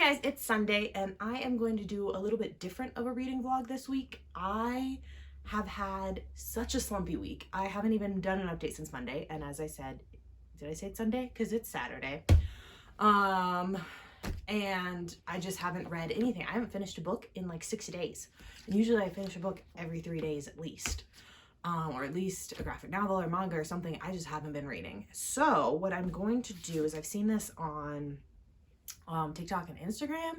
Hi guys, it's Sunday and I am going to do a little bit different of a reading vlog this week. I have had such a slumpy week. I haven't even done an update since Monday, and as I said, did I say it's Sunday? Because it's Saturday. And I just haven't read anything. I haven't finished a book in like 6 days. And usually I finish a book every 3 days at least. Or at least a graphic novel or manga or something. I just haven't been reading. So what I'm going to do is, I've seen this on TikTok and Instagram.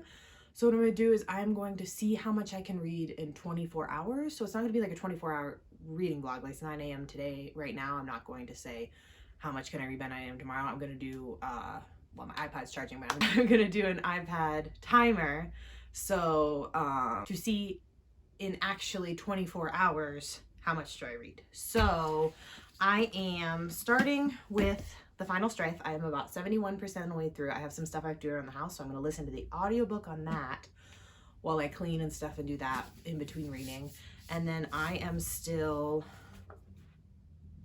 So what I'm going to do is I'm going to see how much I can read in 24 hours. So it's not going to be like a 24-hour reading vlog, like it's 9 a.m. today. Right now, I'm not going to say how much can I read by 9 a.m. tomorrow. I'm going to do, well, my iPad's charging, but I'm going to do an iPad timer. So to see in actually 24 hours, how much do I read? So I am starting with The Final Strife. I am about 71% of the way through. I have some stuff I have to do around the house, so I'm going to listen to the audiobook on that while I clean and stuff and do that in between reading. And then I am still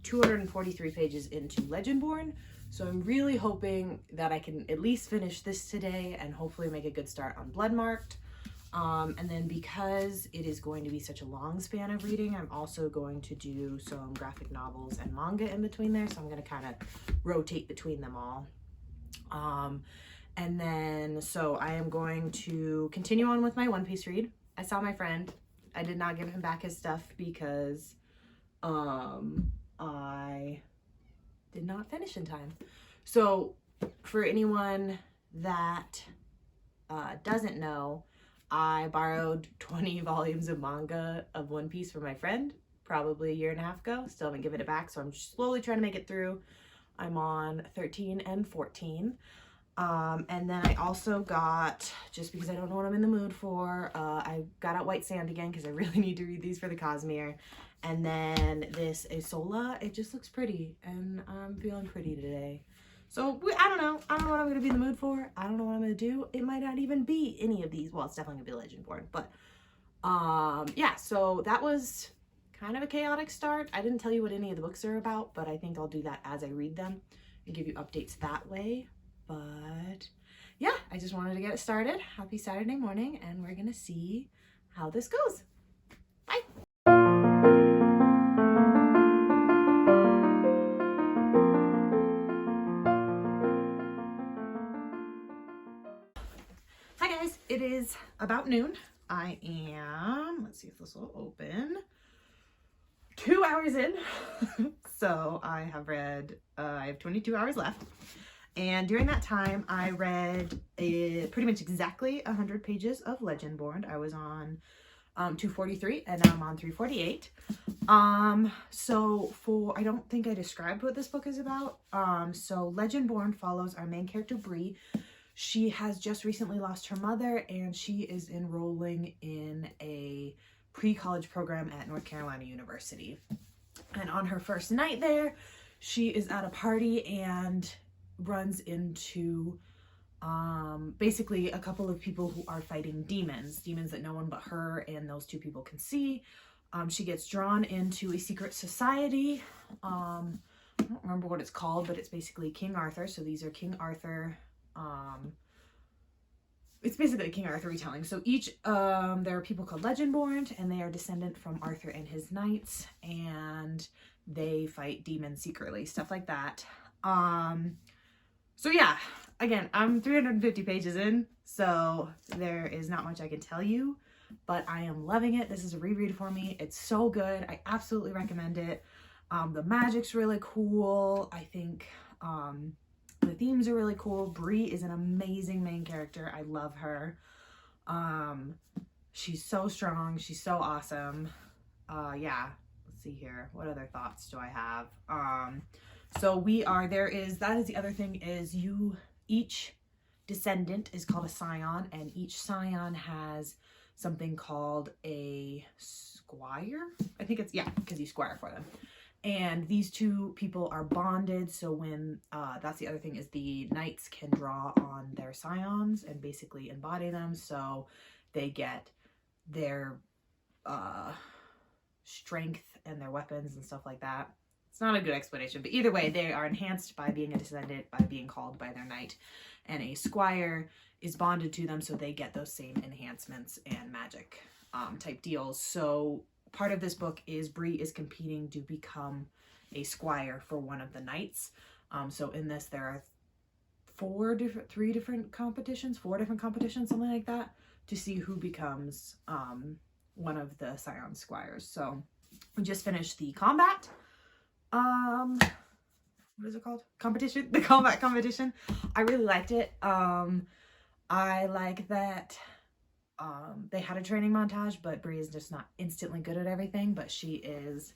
243 pages into Legendborn, so I'm really hoping that I can at least finish this today and hopefully make a good start on Bloodmarked. And then because it is going to be such a long span of reading, I'm also going to do some graphic novels and manga in between there. So I'm going to kind of rotate between them all. And then, so I am going to continue on with my One Piece read. I saw my friend. I did not give him back his stuff because, I did not finish in time. So for anyone that, doesn't know, I borrowed 20 volumes of manga of One Piece from my friend probably a year and a half ago. Still haven't given it back, so I'm slowly trying to make it through. I'm on 13 and 14. And then I also got, just because I don't know what I'm in the mood for, I got out White Sand again because I really need to read these for the Cosmere. And then this Isola, it just looks pretty, and I'm feeling pretty today. So I don't know what I'm going to be in the mood for. I don't know what I'm going to do. It might not even be any of these. Well, it's definitely going to be Legendborn. But yeah, so that was kind of a chaotic start. I didn't tell you what any of the books are about, but I think I'll do that as I read them and give you updates that way. But yeah, I just wanted to get it started. Happy Saturday morning, and we're going to see how this goes. Bye. Hi guys, it is about noon. I am, let's see if this will open, 2 hours in. So I have read, I have 22 hours left. And during that time, I read pretty much exactly 100 pages of Legendborn. I was on 243 and now I'm on 348. So I don't think I described what this book is about. So Legendborn follows our main character, Bree. She has just recently lost her mother, and she is enrolling in a pre-college program at North Carolina University. And on her first night there, she is at a party and runs into basically a couple of people who are fighting demons that no one but her and those two people can see. She gets drawn into a secret society. I don't remember what it's called, but it's basically King Arthur. So these are King Arthur, it's basically a King Arthur retelling. So each, there are people called Legendborn, and they are descendant from Arthur and his knights, and they fight demons secretly, stuff like that. So yeah, again, I'm 350 pages in, so there is not much I can tell you, but I am loving it. This is a reread for me. It's so good. I absolutely recommend it. The magic's really cool. I think, the themes are really cool. Bree is an amazing main character. I love her. She's so strong. She's so awesome. Yeah, let's see here. What other thoughts do I have? So that is the other thing, is each descendant is called a scion, and each scion has something called a squire. I think it's, yeah, because you squire for them. And these two people are bonded, so when, that's the other thing, is the knights can draw on their scions and basically embody them, so they get their strength and their weapons and stuff like that. It's not a good explanation, but either way, they are enhanced by being a descendant, by being called by their knight, and a squire is bonded to them, so they get those same enhancements and magic type deals. So part of this book is Bree is competing to become a squire for one of the knights. So in this, there are four different competitions, something like that, to see who becomes one of the Scion squires. So we just finished the combat. What is it called? Competition? The combat competition. I really liked it. I like that they had a training montage, but Bree is just not instantly good at everything, but she is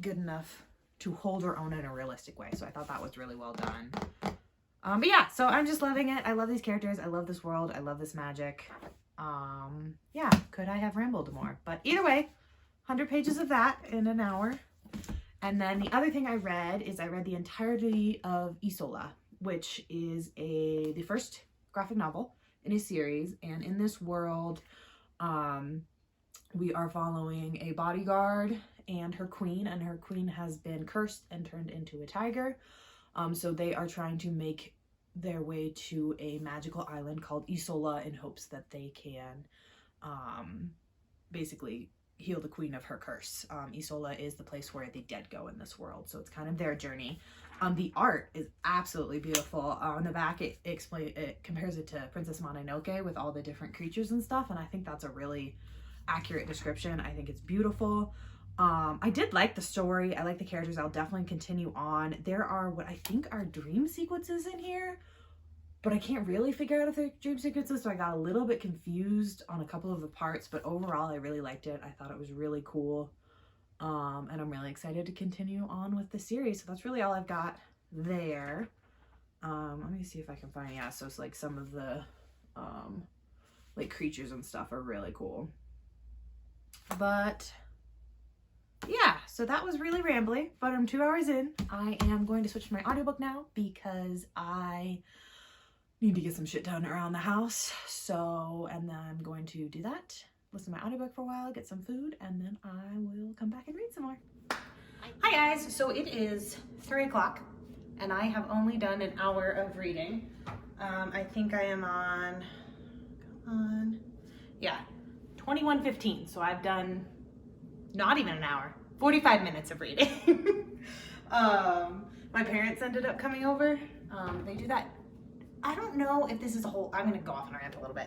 good enough to hold her own in a realistic way. So I thought that was really well done. But yeah, so I'm just loving it. I love these characters. I love this world. I love this magic. Yeah, could I have rambled more? But either way, 100 pages of that in an hour. And then the other thing I read is I read the entirety of Isola, which is the first graphic novel in a series. And in this world, we are following a bodyguard and her queen has been cursed and turned into a tiger. So they are trying to make their way to a magical island called Isola in hopes that they can basically heal the queen of her curse. Isola is the place where the dead go in this world, so it's kind of their journey. The art is absolutely beautiful. On the back, it compares it to Princess Mononoke with all the different creatures and stuff, and I think that's a really accurate description. I think it's beautiful. I did like the story. I like the characters. I'll definitely continue on. There are what I think are dream sequences in here, but I can't really figure out if they're dream sequences, so I got a little bit confused on a couple of the parts, but overall I really liked it. I thought it was really cool, and I'm really excited to continue on with the series. So that's really all I've got there. Let me see if I can find, yeah, so it's like some of the like creatures and stuff are really cool. But yeah, so that was really rambly, but I'm 2 hours in. I am going to switch to my audiobook now because I need to get some shit done around the house. So, and then I'm going to do that, listen to my audiobook for a while, get some food, and then I will come back and read some more. Hi guys, so it is 3 o'clock and I have only done an hour of reading. I think I am on, yeah, 21:15. So I've done not even an hour, 45 minutes of reading. My parents ended up coming over. They do that. I don't know if this is a whole, I'm gonna go off on a rant a little bit.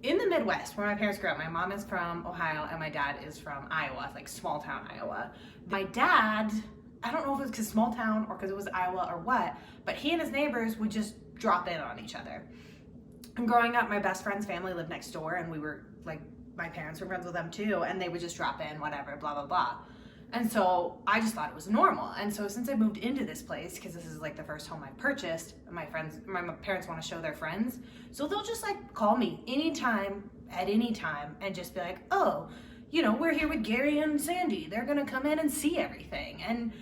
In the Midwest, where my parents grew up, my mom is from Ohio and my dad is from Iowa, like small town Iowa. My dad, I don't know if it was because small town or because it was Iowa or what, but he and his neighbors would just drop in on each other. And growing up, my best friend's family lived next door and we were like, my parents were friends with them too, and they would just drop in, whatever, blah, blah, blah. And so I just thought it was normal. And so since I moved into this place, because this is like the first home I purchased, my parents want to show their friends. So they'll just like call me anytime, at any time, and just be like, oh, you know, we're here with Gary and Sandy. They're going to come in and see everything. And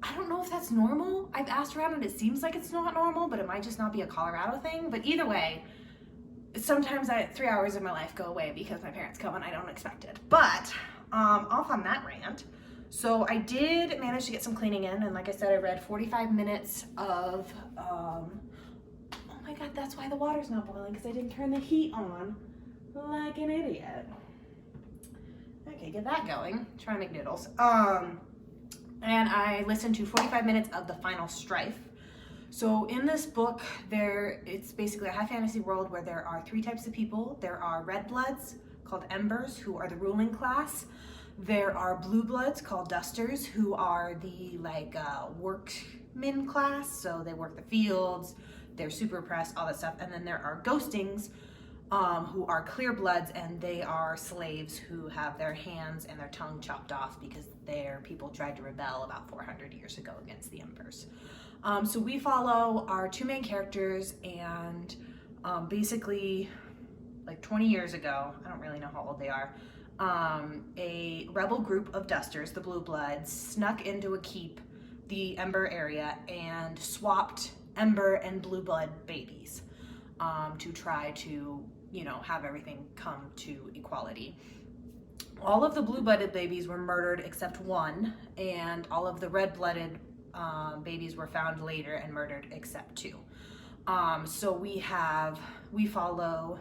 I don't know if that's normal. I've asked around and it seems like it's not normal, but it might just not be a Colorado thing. But either way, sometimes 3 hours of my life go away because my parents come and I don't expect it. But off on that rant. So I did manage to get some cleaning in, and like I said, I read 45 minutes of, oh my God, that's why the water's not boiling, because I didn't turn the heat on like an idiot. Okay, get that going. Trying to make noodles. And I listened to 45 minutes of The Final Strife. So in this book, it's basically a high fantasy world where there are 3 types of people. There are red bloods called embers, who are the ruling class. There are blue bloods called dusters, who are the workmen class. So they work the fields, they're super oppressed, all that stuff. And then there are ghostings, who are clear bloods, and they are slaves who have their hands and their tongue chopped off because their people tried to rebel about 400 years ago against the embers. So we follow our 2 main characters, and basically like 20 years ago, I don't really know how old they are, a rebel group of dusters, the blue bloods, snuck into a keep, the ember area, and swapped ember and blue blood babies to try to, you know, have everything come to equality. all of the blue-blooded babies were murdered except one, and all of the red-blooded babies were found later and murdered except two. So we follow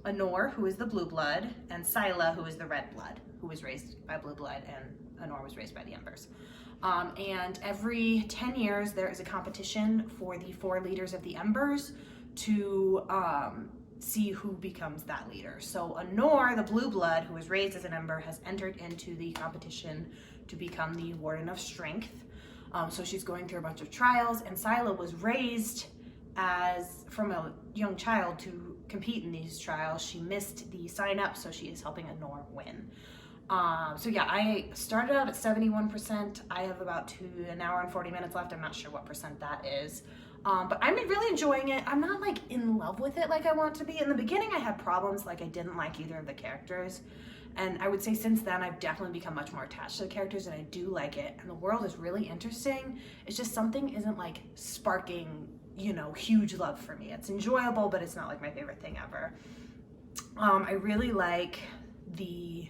Anor, who is the blue blood, and Scylla, who is the red blood, who was raised by blue blood, and Anor was raised by the Embers. And every 10 years there is a competition for the 4 leaders of the Embers to see who becomes that leader. So Anor, the blue blood, who was raised as an Ember, has entered into the competition to become the Warden of Strength. So she's going through a bunch of trials, and Scylla was raised from a young child to compete in these trials. She missed the sign up, so she is helping Anor win. So yeah, I started out at 71%. I have about an hour and 40 minutes left. I'm not sure what percent that is. But I'm really enjoying it. I'm not like in love with it like I want to be. In the beginning, I had problems, like I didn't like either of the characters. And I would say since then, I've definitely become much more attached to the characters, and I do like it. And the world is really interesting. It's just something isn't like sparking, you know, huge love for me. It's enjoyable, but it's not like my favorite thing ever. I really like the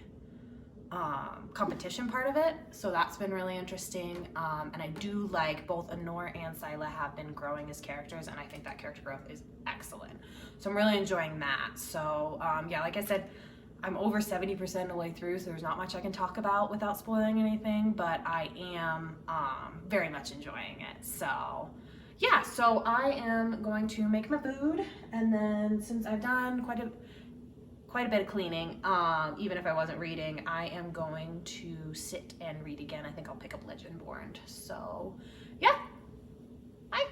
competition part of it, so that's been really interesting. And I do like both Anor and Scylla have been growing as characters, and I think that character growth is excellent. So I'm really enjoying that. So yeah, like I said, I'm over 70% of the way through, so there's not much I can talk about without spoiling anything, but I am very much enjoying it. So yeah, so I am going to make my food, and then since I've done quite a bit of cleaning, even if I wasn't reading, I am going to sit and read again. I think I'll pick up Legendborn. So yeah, bye.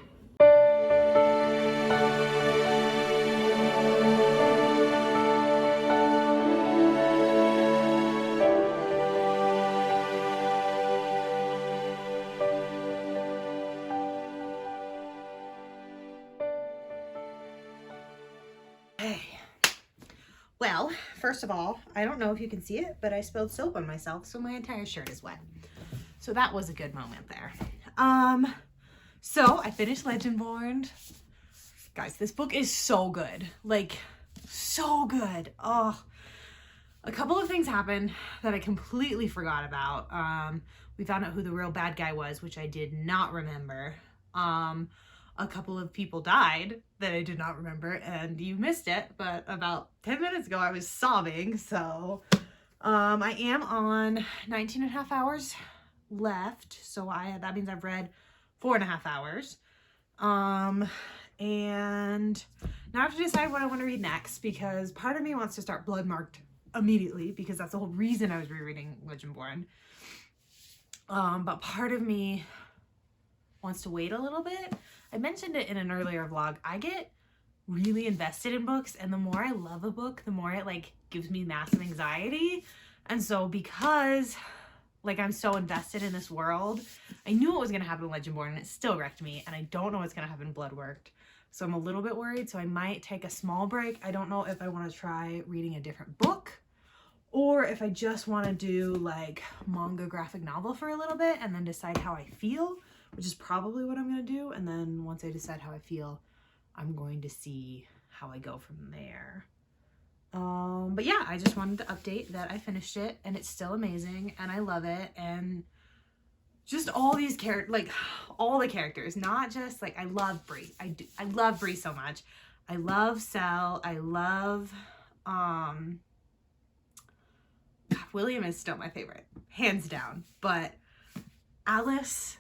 Well, first of all, I don't know if you can see it, but I spilled soap on myself, so my entire shirt is wet. So that was a good moment there. So I finished Legendborn. Guys, this book is so good. Like, so good. Oh, a couple of things happened that I completely forgot about. We found out who the real bad guy was, which I did not remember. A couple of people died that I did not remember, and you missed it, but about 10 minutes ago I was sobbing. So I am on 19 and a half hours left, so that means I've read 4.5 hours. And now I have to decide what I want to read next, because part of me wants to start Bloodmarked immediately, because that's the whole reason I was rereading Legendborn. But part of me wants to wait a little bit. I mentioned it in an earlier vlog. I get really invested in books, and the more I love a book, the more it like gives me massive anxiety. And so because like I'm so invested in this world, I knew what was going to happen in Legendborn, and it still wrecked me, and I don't know what's going to happen in Bloodworked. So I'm a little bit worried, so I might take a small break. I don't know if I want to try reading a different book, or if I just want to do like manga graphic novel for a little bit and then decide how I feel, which is probably what I'm going to do. And then once I decide how I feel, I'm going to see how I go from there. But yeah, I just wanted to update that I finished it, and it's still amazing, and I love it. And just all these characters, like all the characters, not just like, I love Bree. I love Bree so much. I love Sel. I love, William is still my favorite, hands down. But Alice's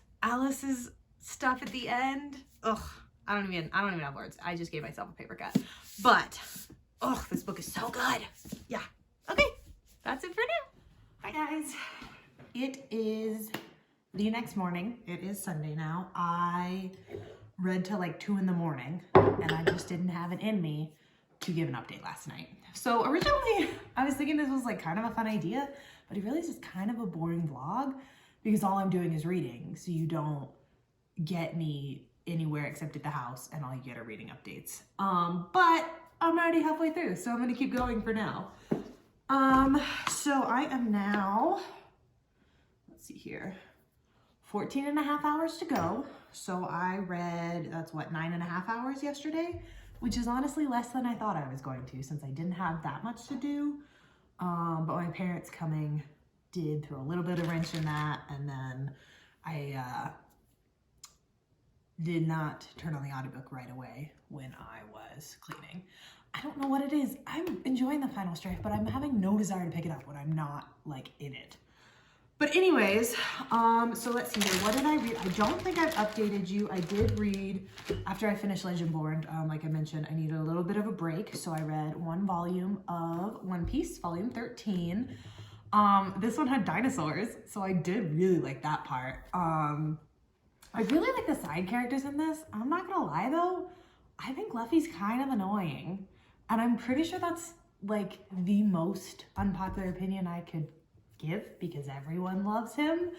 stuff at the end, ugh, I don't even have words. I just gave myself a paper cut. But oh, this book is so good. Yeah. Okay, that's it for now. Bye guys. It is the next morning. It is Sunday now. I read till like 2 in the morning, and I just didn't have it in me to give an update last night. So originally I was thinking this was like kind of a fun idea, but it really is just kind of a boring vlog, because all I'm doing is reading. So you don't get me anywhere except at the house, and all you get are reading updates. But I'm already halfway through, so I'm gonna keep going for now. So I am now, let's see here, 14.5 hours to go. So I read, that's what, 9.5 hours yesterday. which is honestly less than I thought I was going to, since I didn't have that much to do. But my parents coming did throw a little bit of wrench in that, and then I did not turn on the audiobook right away when I was cleaning. I don't know what it is. I'm enjoying the final strife, but I'm having no desire to pick it up when I'm not like in it. But anyways, so let's see here. What did I read? I don't think I've updated you. I did read, after I finished Legendborn, like I mentioned, I needed a little bit of a break. So I read one volume of One Piece, volume 13. This one had dinosaurs, so I did really like that part. I really like the side characters in this. I'm not gonna lie though, I think Luffy's kind of annoying. And I'm pretty sure that's like the most unpopular opinion I could give because everyone loves him.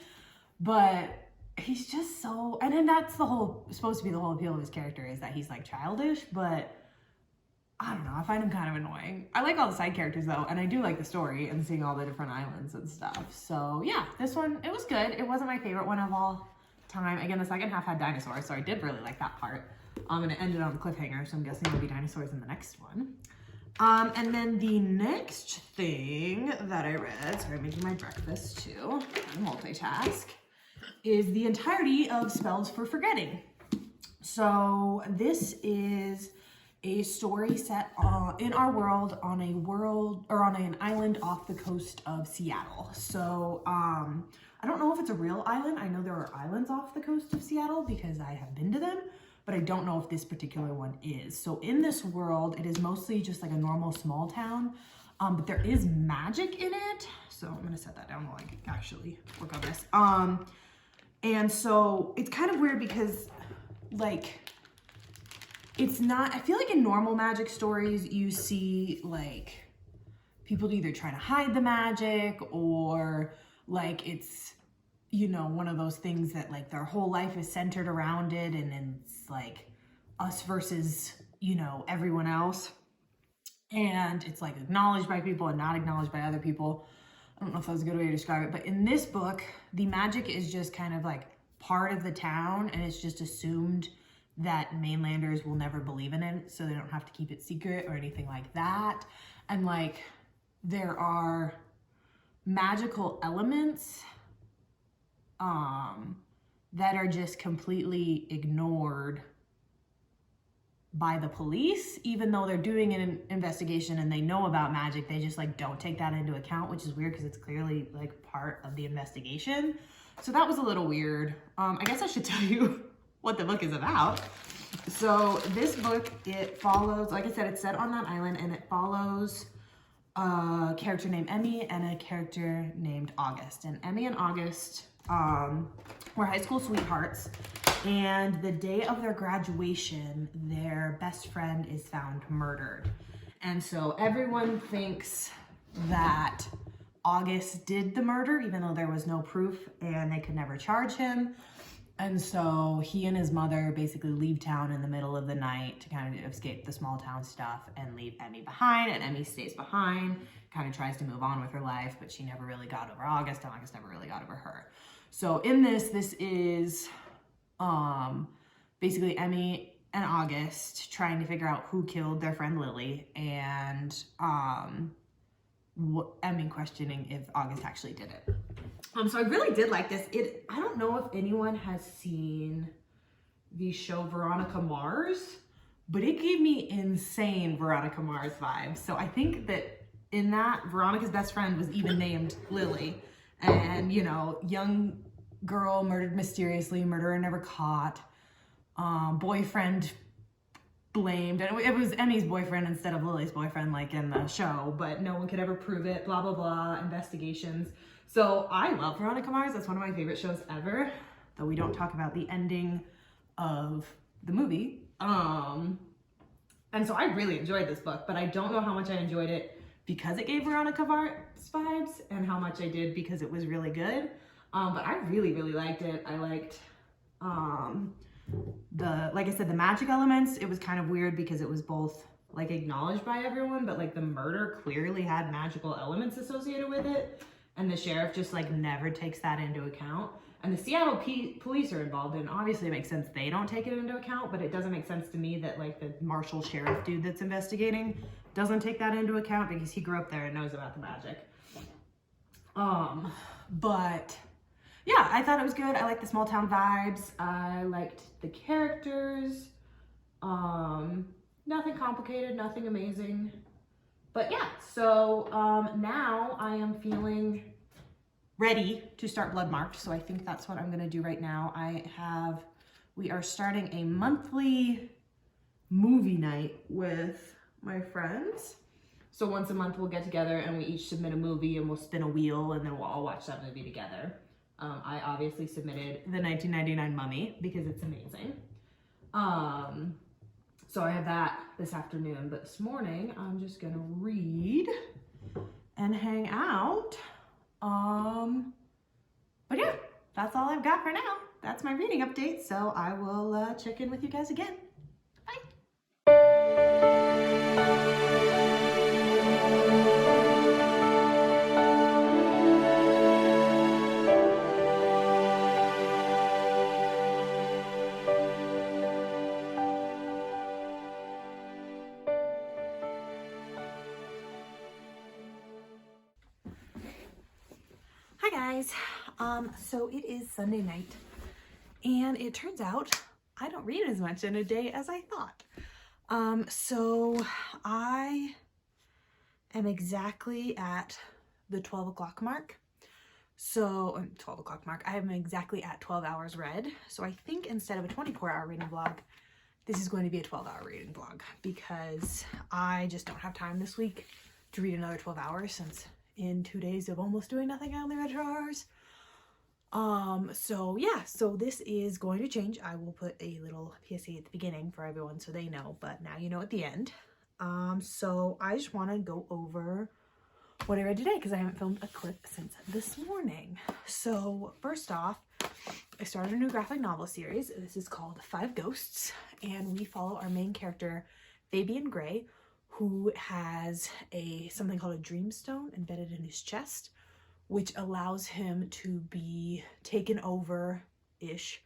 But he's just so, and then that's supposed to be the whole appeal of his character, is that he's like childish, but I don't know, I find him kind of annoying. I like all the side characters though, and I do like the story and seeing all the different islands and stuff. So yeah, this one, it was good. It wasn't my favorite one of all time. Again, the second half had dinosaurs, so I did really like that part. And it ended on a cliffhanger, so I'm guessing there'll be dinosaurs in the next one. And then the next thing that I read, sorry, I'm making my breakfast too, multitask, is the entirety of Spells for Forgetting. So this is a story set in our world on an island off the coast of Seattle. So I don't know if it's a real island. I know there are islands off the coast of Seattle because I have been to them, but I don't know if this particular one is. So in this world, it is mostly just like a normal small town, but there is magic in it. So I'm gonna set that down while I actually work on this. And so it's kind of weird because like, it's not, I feel like in normal magic stories, you see like people either trying to hide the magic or like it's, you know, one of those things that like their whole life is centered around it and it's like us versus, you know, everyone else. And it's like acknowledged by people and not acknowledged by other people. I don't know if that's a good way to describe it, but in this book, the magic is just kind of like part of the town and it's just assumed that mainlanders will never believe in it, so they don't have to keep it secret or anything like that. And like there are magical elements that are just completely ignored by the police, even though they're doing an investigation and they know about magic. They just like don't take that into account, which is weird because it's clearly like part of the investigation. So that was a little weird. I guess I should tell you what the book is about. So this book, it follows, like I said, it's set on that island and it follows a character named Emmy and a character named August. And Emmy and August were high school sweethearts, and the day of their graduation, their best friend is found murdered. And so everyone thinks that August did the murder, even though there was no proof and they could never charge him. And so he and his mother basically leave town in the middle of the night to kind of escape the small town stuff and leave Emmy behind. And Emmy stays behind, kind of tries to move on with her life, but she never really got over August, and August never really got over her. So in this is basically Emmy and August trying to figure out who killed their friend Lily, and Emmy questioning if August actually did it. So I really did like this. I don't know if anyone has seen the show Veronica Mars, but it gave me insane Veronica Mars vibes. So I think that in that, Veronica's best friend was even named Lily. And, you know, young girl murdered mysteriously, murderer never caught, boyfriend blamed, and it was Emmy's boyfriend instead of Lily's boyfriend like in the show, but no one could ever prove it, blah, blah, blah, investigations. So I love Veronica Mars. That's one of my favorite shows ever, though we don't talk about the ending of the movie. And so I really enjoyed this book, but I don't know how much I enjoyed it because it gave Veronica Mars vibes and how much I did because it was really good. But I really, really liked it. I liked like I said, the magic elements. It was kind of weird because it was both like acknowledged by everyone, but like the murder clearly had magical elements associated with it. And the sheriff just like never takes that into account. And the Seattle police are involved, and obviously it makes sense they don't take it into account, but it doesn't make sense to me that like the marshal sheriff dude that's investigating doesn't take that into account because he grew up there and knows about the magic. But yeah, I thought it was good. I liked the small town vibes. I liked the characters. Nothing complicated, nothing amazing. But yeah, so now I am feeling ready to start Bloodmarked. So I think that's what I'm gonna do right now. We are starting a monthly movie night with my friends. So once a month we'll get together and we each submit a movie and we'll spin a wheel and then we'll all watch that movie together. I obviously submitted the 1999 Mummy because it's amazing. So I have that this afternoon, but this morning I'm just gonna read and hang out. But yeah, that's all I've got for now. That's my reading update, so I will check in with you guys again. Hi guys, so it is Sunday night and it turns out I don't read as much in a day as I thought. So I am exactly at the 12 o'clock mark. So 12 o'clock mark, I am exactly at 12 hours read. So I think instead of a 24-hour reading vlog, this is going to be a 12-hour reading vlog because I just don't have time this week to read another 12 hours since in 2 days of almost doing nothing, I only read 2 hours. So yeah, so this is going to change. I will put a little PSA at the beginning for everyone so they know, but now you know at the end. So I just want to go over what I read today because I haven't filmed a clip since this morning. So first off, I started a new graphic novel series. This is called 5 Ghosts, and we follow our main character, Fabian Gray, who has something called a dreamstone embedded in his chest, which allows him to be taken over-ish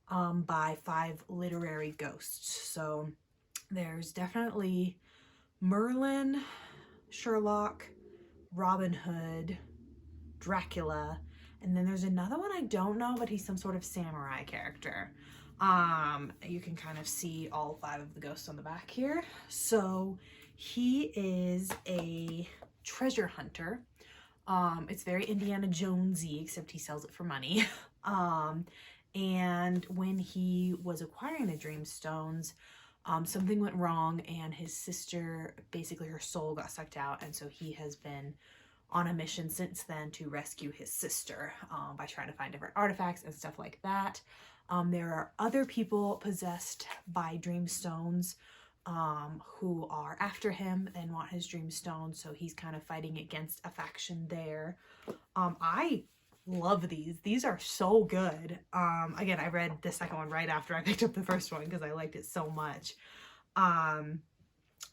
by 5 literary ghosts. So there's definitely Merlin, Sherlock, Robin Hood, Dracula, and then there's another one I don't know, but he's some sort of samurai character. You can kind of see all 5 of the ghosts on the back here. So he is a treasure hunter. It's very Indiana Jonesy, except he sells it for money. And when he was acquiring the Dreamstones, something went wrong and his sister, basically her soul got sucked out, and so he has been on a mission since then to rescue his sister by trying to find different artifacts and stuff like that. There are other people possessed by Dreamstones who are after him and want his Dreamstone, so he's kind of fighting against a faction there. I love these. These are so good. Again, I read the second one right after I picked up the first one because I liked it so much. I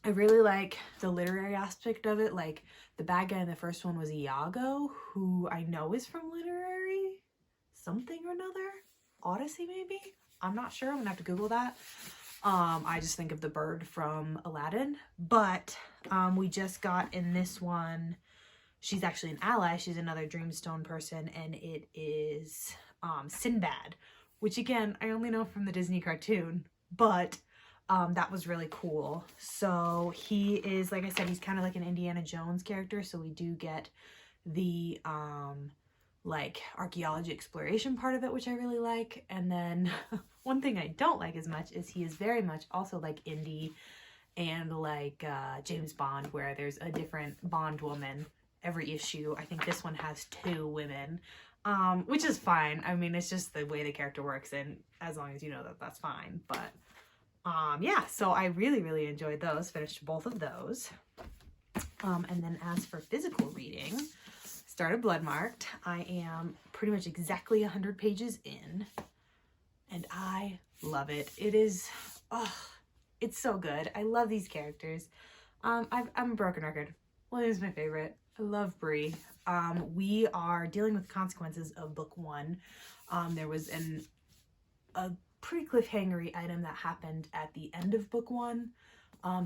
really like the literary aspect of it. Like, the bad guy in the first one was Iago, who I know is from literary something or another. Odyssey, maybe? I'm not sure. I'm gonna have to Google that. I just think of the bird from Aladdin. But we just got in this one, she's actually an ally. She's another Dreamstone person, and it is Sinbad, which again, I only know from the Disney cartoon, but that was really cool. So he is, like I said, he's kind of like an Indiana Jones character, so we do get the like archaeology exploration part of it, which I really like. And then one thing I don't like as much is he is very much also like Indy and like James Bond, where there's a different Bond woman every issue. I think this one has 2 women, which is fine. I mean, it's just the way the character works, and as long as you know that, that's fine. But yeah, so I really enjoyed those. Finished both of those. And then as for physical reading, started Bloodmarked. I am pretty much exactly 100 pages in, and I love it. It is, it's so good. I love these characters. I'm a broken record. William's my favorite. I love Bree. We are dealing with consequences of book 1. There was a pretty cliffhangery item that happened at the end of book 1,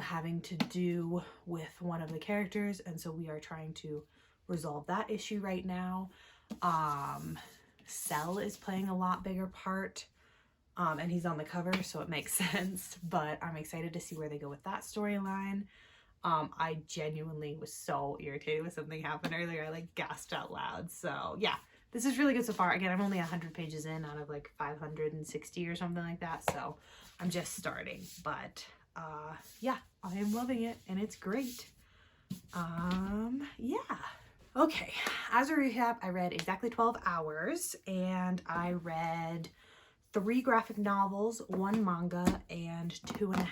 having to do with one of the characters, and so we are trying to resolve that issue right now. Cell is playing a lot bigger part, and he's on the cover, so it makes sense, but I'm excited to see where they go with that storyline. I genuinely was so irritated when something happened earlier. I like gasped out loud. So yeah, this is really good so far. Again, I'm only 100 pages in out of like 560 or something like that, so I'm just starting, but yeah, I am loving it and it's great. Yeah. Okay, as a recap, I read exactly 12 hours and I read 3 graphic novels, 1 manga, and 2.5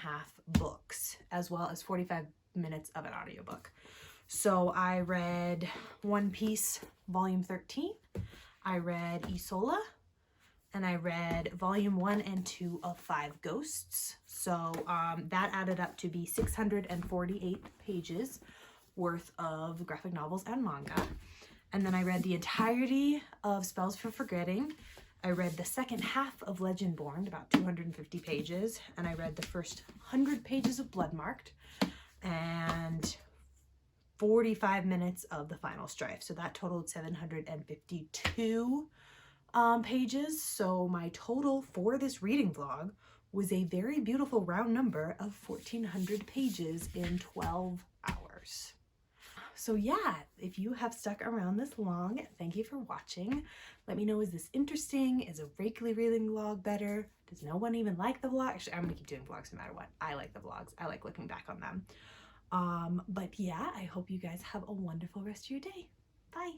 books, as well as 45 minutes of an audiobook. So I read One Piece Volume 13, I read Isola, and I read Volume 1 and 2 of 5 Ghosts. So that added up to be 648 pages worth of graphic novels and manga. And then I read the entirety of Spells for Forgetting. I read the second half of Legendborn, about 250 pages, and I read the first 100 pages of Bloodmarked and 45 minutes of The Final Strife. So that totaled 752 pages. So my total for this reading vlog was a very beautiful round number of 1,400 pages in 12 hours. So yeah, if you have stuck around this long, thank you for watching. Let me know, is this interesting? Is a regularly reading vlog better? Does no one even like the vlog? Actually, I'm gonna keep doing vlogs no matter what. I like the vlogs. I like looking back on them. But yeah, I hope you guys have a wonderful rest of your day. Bye.